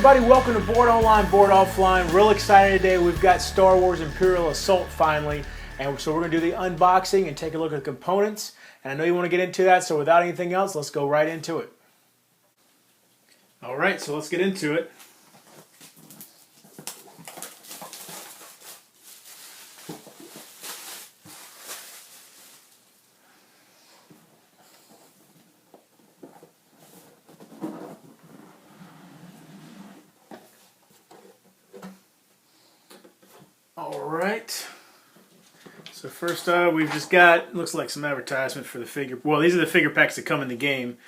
everybody, welcome to Board Online, Board Offline. Real excited today. We've got Star Wars Imperial Assault finally, and so we're going to do the unboxing and take a look at the components. And I know you want to get into that, so without anything else, let's go right into it. Alright, so let's get into it. Alright, so first we've just got, looks like some advertisement for the figure. Well, these are the figure packs that come in the game.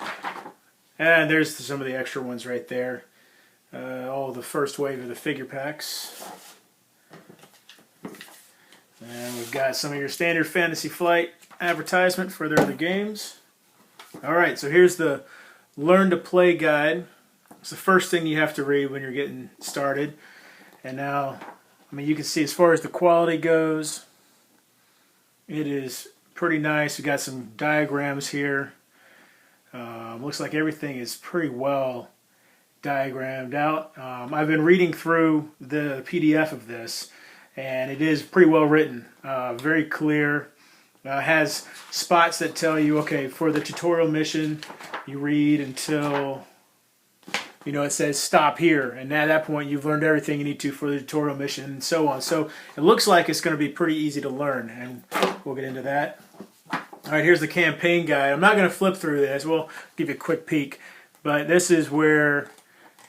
And there's some of the extra ones right there. All the first wave of the figure packs. And we've got some of your standard Fantasy Flight advertisement for their other games. Alright, so here's the Learn to Play guide. It's the first thing you have to read when you're getting started. And now, I mean, you can see as far as the quality goes, it is pretty nice. We've got some diagrams here. Looks like everything is pretty well diagrammed out. I've been reading through the PDF of this, and it is pretty well written, very clear. Has spots that tell you, okay, for the tutorial mission, you read until, you know, it says stop here, and at that point you've learned everything you need to for the tutorial mission, and so on. So it looks like it's going to be pretty easy to learn, and we'll get into that. Alright, here's the campaign guide. I'm not going to flip through this. We'll give you a quick peek. But this is where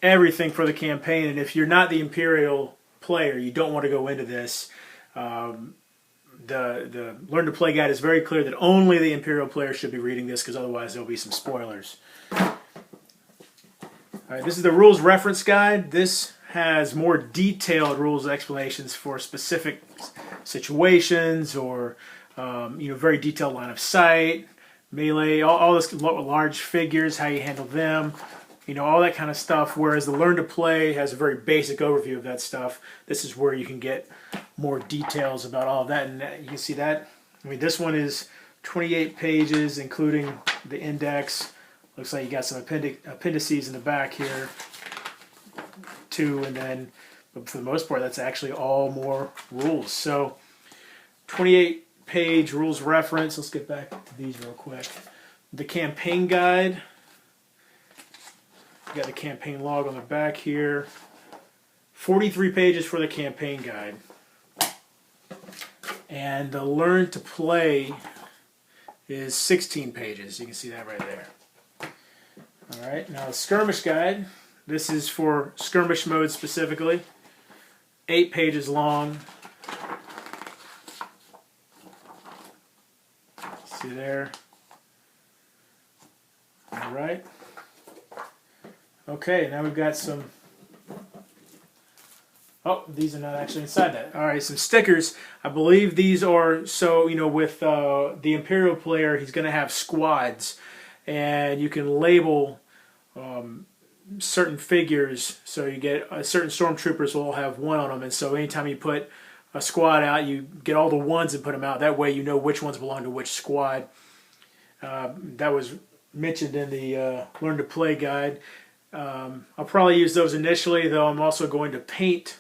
everything for the campaign, and if you're not the Imperial player, you don't want to go into this. The Learn to Play guide is very clear that only the Imperial player should be reading this, because otherwise there will be some spoilers. Alright, this is the rules reference guide. This has more detailed rules explanations for specific situations, or you know, very detailed line of sight, melee, all this large figures, how you handle them, you know, all that kind of stuff. Whereas the Learn to Play has a very basic overview of that stuff. This is where you can get more details about all of that, and you can see that. I mean, this one is 28 pages, including the index. Looks like you got some appendices in the back here, too, and then, but for the most part, that's actually all more rules. So, 28-page rules reference. Let's get back to these real quick. The campaign guide. You got the campaign log on the back here. 43 pages for the campaign guide. And the Learn to Play is 16 pages. You can see that right there. Alright, now the skirmish guide. This is for skirmish mode specifically. 8 pages long. See there. Alright. Okay, now we've got some... Oh, these are not actually inside that. Alright, some stickers. I believe these are, so, you know, with the Imperial player, he's going to have squads. And you can label certain figures, so you get certain stormtroopers will have one on them, and so anytime you put a squad out, you get all the ones and put them out. That way you know which ones belong to which squad. That was mentioned in the Learn to Play guide. I'll probably use those initially, though I'm also going to paint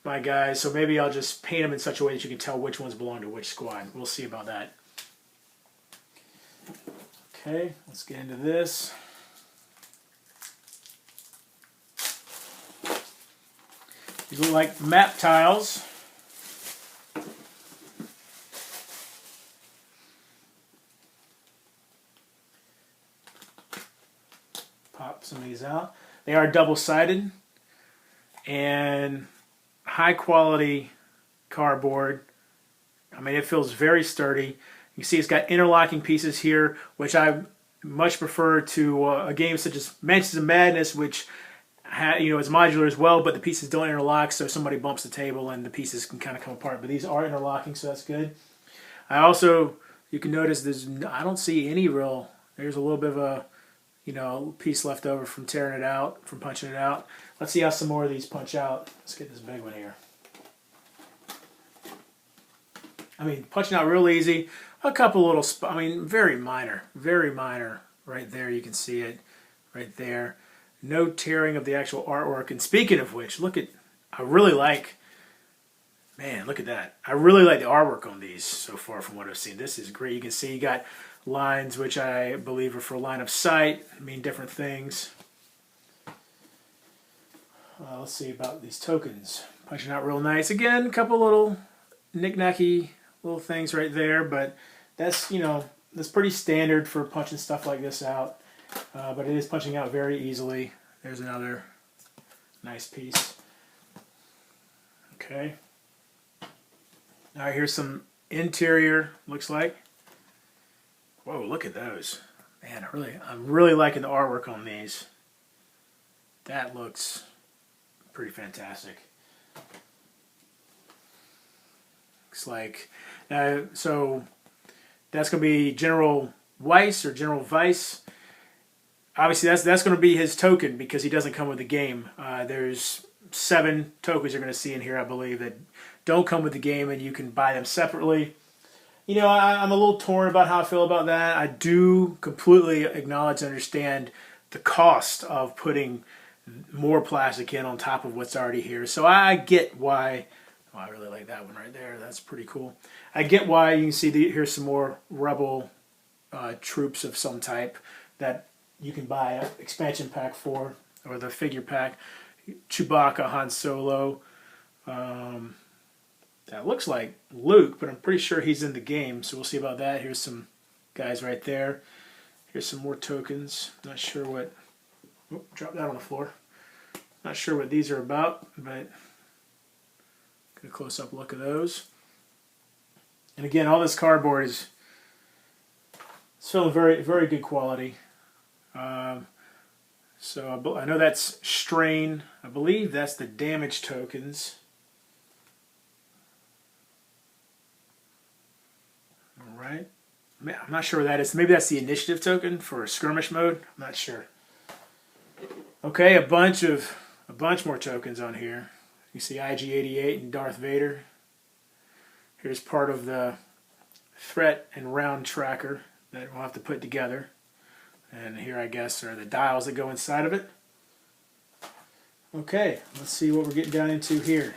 my guys, so maybe I'll just paint them in such a way that you can tell which ones belong to which squad. We'll see about that. Okay, let's get into this. These look like map tiles. Pop some of these out. They are double-sided and high quality cardboard. I mean, it feels very sturdy. You see it's got interlocking pieces here, which I much prefer to a game such as Mansions of Madness, which you know, is modular as well, but the pieces don't interlock, so if somebody bumps the table and the pieces can kind of come apart. But these are interlocking, so that's good. I also, you can notice I don't see any real, there's a little bit of a, you know, piece left over from tearing it out, from punching it out. Let's see how some more of these punch out. Let's get this big one here. I mean, punching out real easy. A couple little, I mean, very minor right there. You can see it right there. No tearing of the actual artwork. And speaking of which, I really like, man, look at that. I really like the artwork on these so far from what I've seen. This is great. You can see you got lines, which I believe are for line of sight, mean different things. Let's see about these tokens. Punching out real nice. Again, a couple little knick-knacky little things right there, but that's, that's pretty standard for punching stuff like this out. But it is punching out very easily. There's another nice piece. Okay. All right, here's some interior, looks like. Whoa, look at those. Man, I'm really liking the artwork on these. That looks pretty fantastic. Looks like, so that's going to be General Weiss or General Weiss. Obviously, that's going to be his token because he doesn't come with the game. There's 7 tokens you're going to see in here, I believe, that don't come with the game, and you can buy them separately. I'm a little torn about how I feel about that. I do completely acknowledge and understand the cost of putting more plastic in on top of what's already here. So I get why. Oh, I really like that one right there. That's pretty cool. I get why. You can see here's some more rebel troops of some type that you can buy an expansion pack for, or the figure pack. Chewbacca, Han Solo. That looks like Luke, but I'm pretty sure he's in the game, so we'll see about that. Here's some guys right there. Here's some more tokens. Not sure what... Oh, drop that on the floor. Not sure what these are about, but get a close-up look at those. And again, all this cardboard is still very, very good quality. So I know that's strain. I believe that's the damage tokens. All right. I'm not sure what that is. Maybe that's the initiative token for skirmish mode. I'm not sure. Okay, a bunch more tokens on here. You see IG-88 and Darth Vader. Here's part of the threat and round tracker that we'll have to put together. And here, I guess, are the dials that go inside of it. Okay, let's see what we're getting down into here.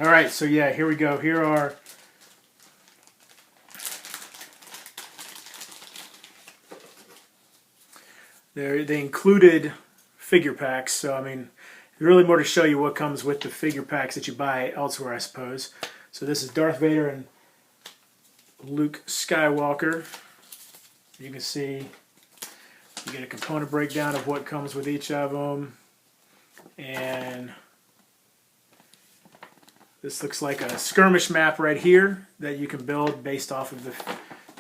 All right, so yeah, here we go. Here are they included figure packs, so I mean, really more to show you what comes with the figure packs that you buy elsewhere, I suppose. So this is Darth Vader and Luke Skywalker. You can see you get a component breakdown of what comes with each of them, and this looks like a skirmish map right here that you can build based off of the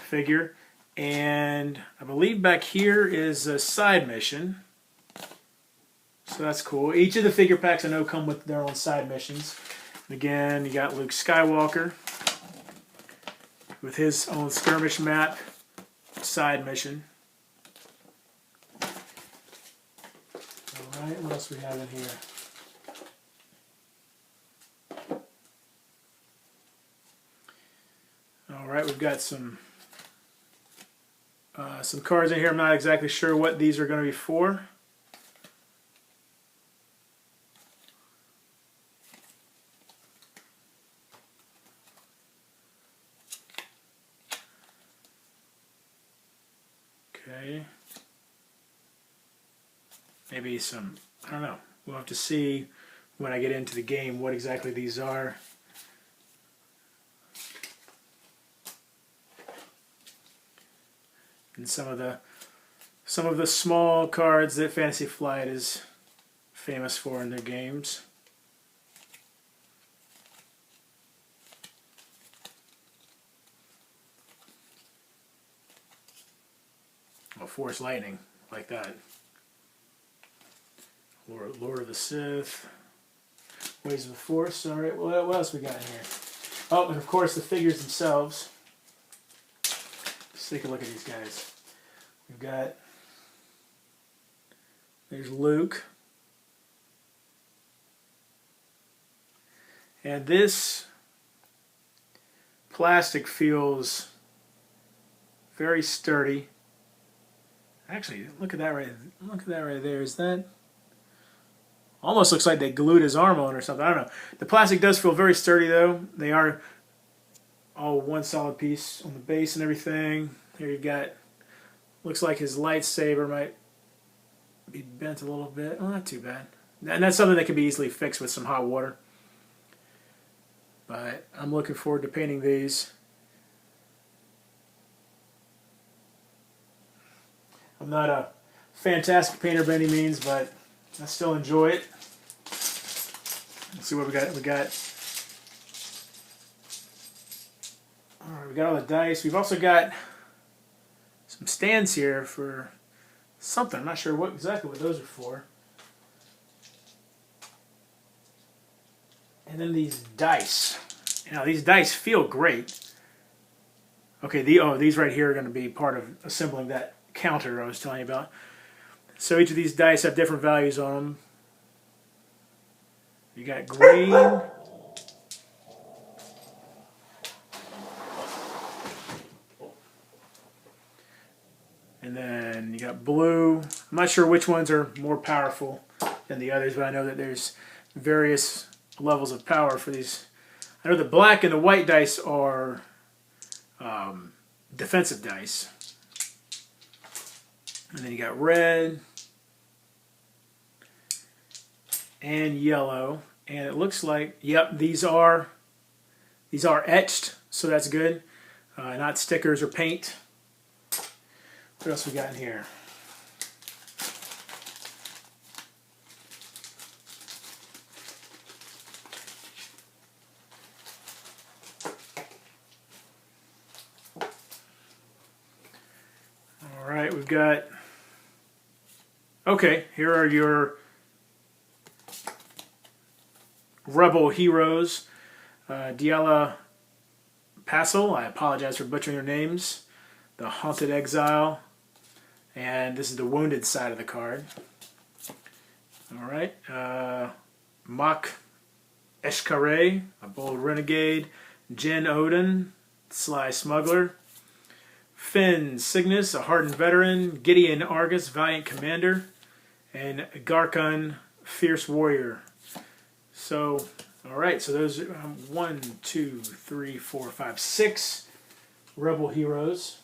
figure. And I believe back here is a side mission. So that's cool. Each of the figure packs I know come with their own side missions. And again, you got Luke Skywalker with his own skirmish map side mission. Alright, what else we have in here? Alright, we've got some cards in here. I'm not exactly sure what these are going to be for. Okay. Maybe some, I don't know. We'll have to see when I get into the game what exactly these are. And some of the small cards that Fantasy Flight is famous for in their games. Oh, Force Lightning, like that. Lord of the Sith, Ways of the Force. All right, what else we got in here? Oh, and of course the figures themselves. Let's take a look at these guys. We've got, there's Luke. And this plastic feels very sturdy. Actually, look at that right there. Is that almost looks like they glued his arm on or something? I don't know. The plastic does feel very sturdy though. They are all one solid piece on the base and everything. Here you've got, looks like his lightsaber might be bent a little bit. Well, not too bad. And that's something that can be easily fixed with some hot water. But I'm looking forward to painting these. I'm not a fantastic painter by any means, but I still enjoy it. Let's see what we got. Alright, we got all the dice. We've also got some stands here for something. I'm not sure exactly what those are for. And then these dice. Now these dice feel great. Okay, these right here are going to be part of assembling that counter I was telling you about. So each of these dice have different values on them. You got green. And then you got blue. I'm not sure which ones are more powerful than the others, but I know that there's various levels of power for these. I know the black and the white dice are defensive dice. And then you got red and yellow. And it looks like, yep, these are etched, so that's good. Not stickers or paint. What else we got in here? All right, we've got, okay, here are your Rebel heroes. Diala Passel, I apologize for butchering their names. The Haunted Exile. And this is the wounded side of the card. Alright. Mach Eshkare, a bold renegade. Jin Odin, sly smuggler. Finn Cygnus, a hardened veteran. Gideon Argus, valiant commander. And Garkon, fierce warrior. So, alright, so those are 1, 2, 3, 4, 5, 6 Rebel heroes.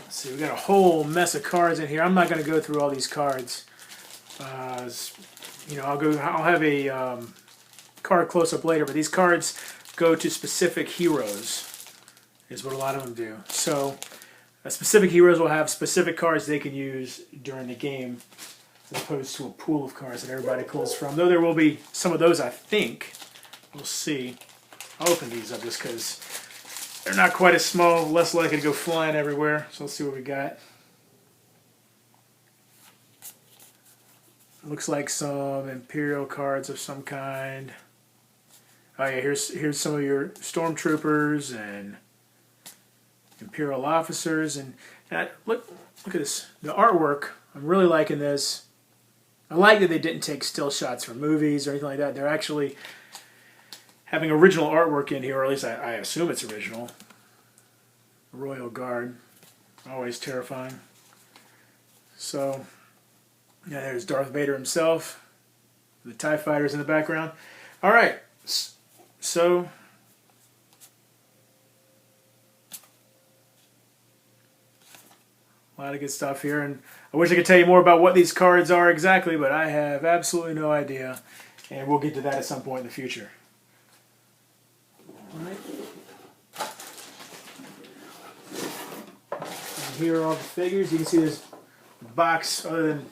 See, we got a whole mess of cards in here. I'm not going to go through all these cards. You know, I'll have a card close up later, but these cards go to specific heroes, is what a lot of them do. So, specific heroes will have specific cards they can use during the game, as opposed to a pool of cards that everybody pulls from. Though there will be some of those, I think. We'll see. I'll open these up just because they're not quite as small, less likely to go flying everywhere. So let's see what we got. Looks like some Imperial cards of some kind. Oh yeah, here's some of your stormtroopers and Imperial officers, and look at this. The artwork, I'm really liking this. I like that they didn't take still shots from movies or anything like that. They're actually having original artwork in here, or at least I assume it's original. Royal Guard, always terrifying. So, yeah, there's Darth Vader himself. The TIE fighters in the background. All right, so a lot of good stuff here, and I wish I could tell you more about what these cards are exactly, but I have absolutely no idea, and we'll get to that at some point in the future. All right. And here are all the figures. You can see this box, other than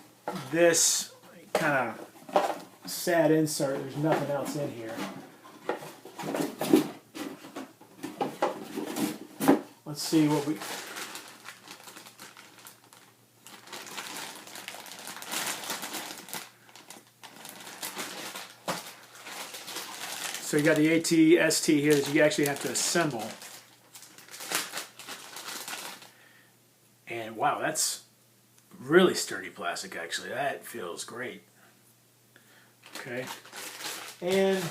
this kind of sad insert, there's nothing else in here. Let's see what we... So you got the AT-ST here that you actually have to assemble. And wow, that's really sturdy plastic actually. That feels great. Okay. And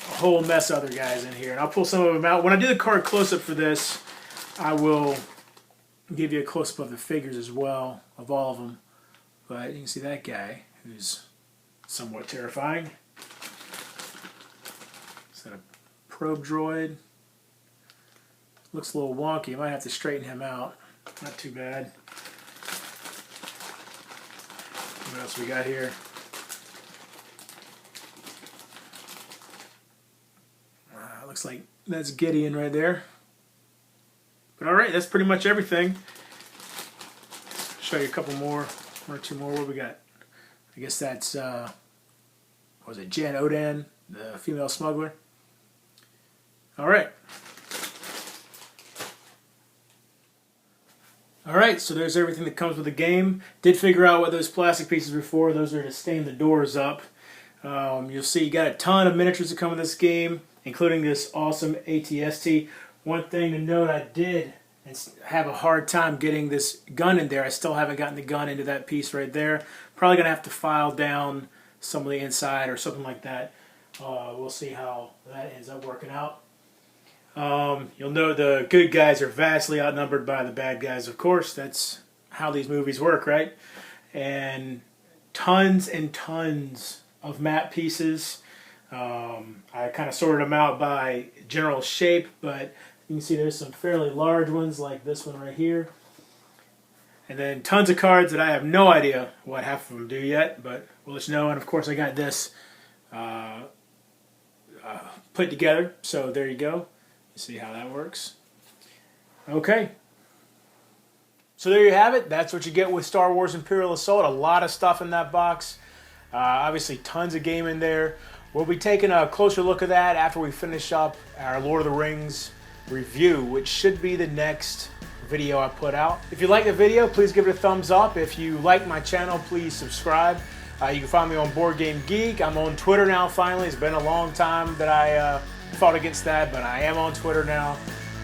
a whole mess of other guys in here. And I'll pull some of them out. When I do the card close-up for this, I will give you a close-up of the figures as well, of all of them. But you can see that guy, who's somewhat terrifying. Is that a probe droid? Looks a little wonky. You might have to straighten him out. Not too bad. What else we got here? Looks like that's Gideon right there. But alright, that's pretty much everything. Show you a couple more, one or two more. What we got? I guess that's, what was it, Jan Odan, the female smuggler. Alright. Alright, so there's everything that comes with the game. Did figure out what those plastic pieces were for. Those are to stain the doors up. You'll see you got a ton of miniatures that come with this game, including this awesome ATST. One thing to note, I did have a hard time getting this gun in there. I still haven't gotten the gun into that piece right there. Probably going to have to file down some of the inside or something like that. We'll see how that ends up working out. You'll know the good guys are vastly outnumbered by the bad guys, of course. That's how these movies work, right? And tons of map pieces. I kind of sorted them out by general shape, but you can see there's some fairly large ones like this one right here. And then tons of cards that I have no idea what half of them do yet, but we'll let you know. And of course I got this put together, so there you go. You see how that works. Okay. So there you have it. That's what you get with Star Wars Imperial Assault. A lot of stuff in that box. Obviously tons of game in there. We'll be taking a closer look at that after we finish up our Lord of the Rings review, which should be the next video I put out. If you like the video, please give it a thumbs up. If you like my channel, please subscribe. You can find me on Board Game Geek. I'm on Twitter now, finally. It's been a long time that I fought against that, but I am on Twitter now,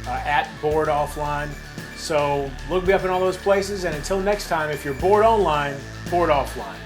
at boredoffline. So look me up in all those places, and until next time, if you're bored online, board offline.